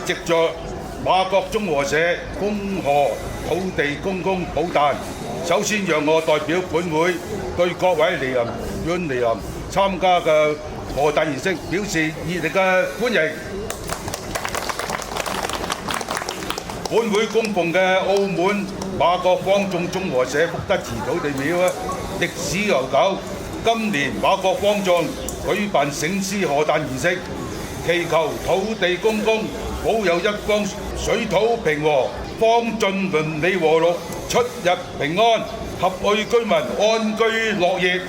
藉着馬國中和社恭賀土地公公寶誕，首先讓我代表本會對各位嚟臨參加嘅賀誕儀式表示熱烈嘅歡迎。本會供奉嘅澳門馬國方眾中和社福德祠土地廟歷史悠久，今年馬國方眾舉辦醒獅賀誕儀式，祈求土地公公保佑一方水土平和，方盡鄰里和睦，出入平安，合愛居民安居樂業。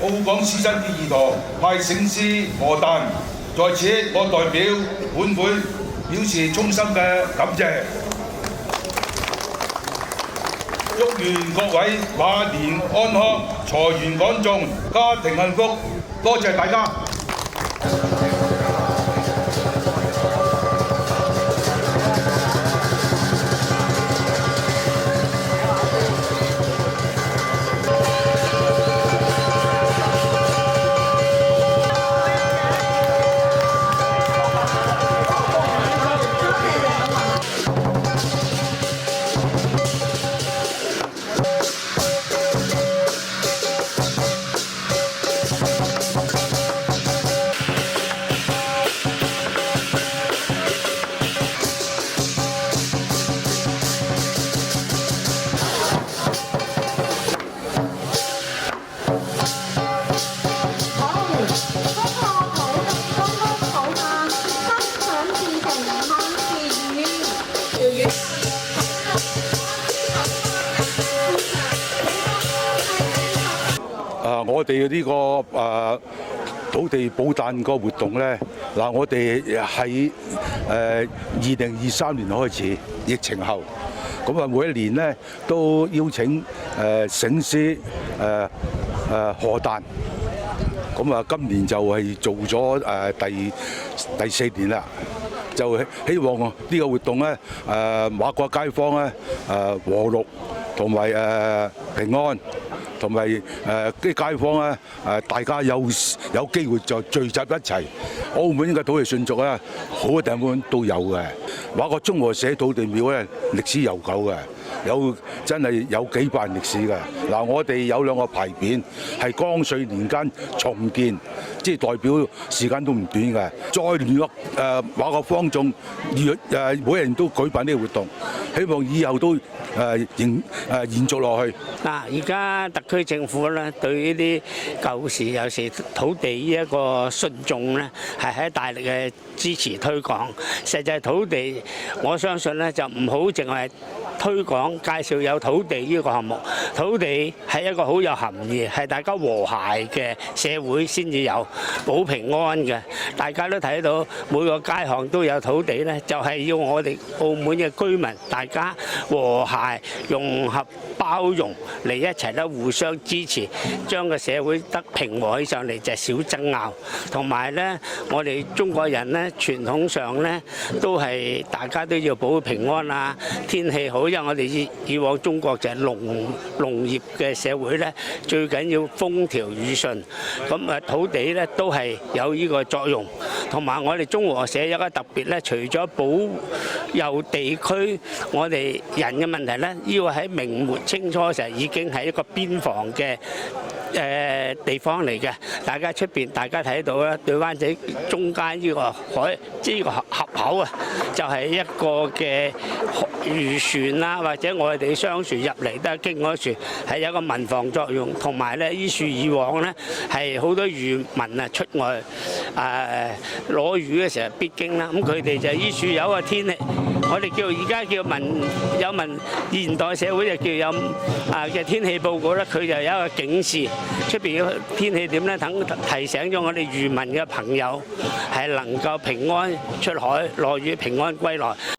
澳廣獅身啲義堂派醒獅賀誕，在此我代表本會表示衷心嘅感謝。祝願各位馬年安康、財源廣眾、家庭幸福。多謝大家。我哋呢個土地寶誕個活動咧，我哋喺2023年開始疫情後，咁啊每一年咧都邀請醒獅賀誕，咁啊今年就係做咗第4年啦，就希望呢個活動咧馬國街坊咧和睦同埋平安。同埋啲街坊咧大家有機會就聚集一齊。澳門嘅土地順續咧，好多地方都有嘅。馬國中和社土地廟咧，歷史悠久嘅，真係有幾百年歷史嘅。我哋有2個牌匾，係光緒年間重建，即係代表時間都唔短嘅。再聯絡馬國方眾，每人都舉辦呢個活動，希望以後都延續落去。而家特區政府咧對呢啲舊時有時土地呢一個信眾咧，係喺大力嘅支持推廣。實際土地，我相信咧就唔好淨係推廣介紹有土地呢個項目。土地係一個好有含義，係大家和諧嘅社會先至有保平安嘅。大家都睇到每個街巷都有土地咧，就係要我哋澳門嘅居民大家和諧融合包容嚟一齊咧互相支持，將個社會得平和起上嚟，就係少爭拗。同埋咧，我哋中國人咧傳統上咧都係大家都要保平安啊，天氣好，因為我哋以往中國就係農業嘅社會咧，最緊要風調雨順。咁土地咧都係有呢個作用。同埋我哋中和社有一個特別咧，除咗保佑地區我哋人嘅問題咧，要喺明末清初時已經係一個邊防嘅地方嚟嘅。大家出邊大家睇到啦，對灣仔中間呢個海，即係呢個峽口啊，就係一個嘅漁船啦，或者我哋商船入嚟都係經嗰船，係有一個民防作用。同埋咧，呢處以往咧係好多漁民啊出外攞魚嘅時候必經啦。咁佢哋就呢處有一個天氣，我哋而家叫現代社會就叫有嘅天氣報告咧，佢就有一個警示，出邊嘅天氣點咧，等提醒咗我哋漁民嘅朋友係能夠平安出海，落雨平安歸來。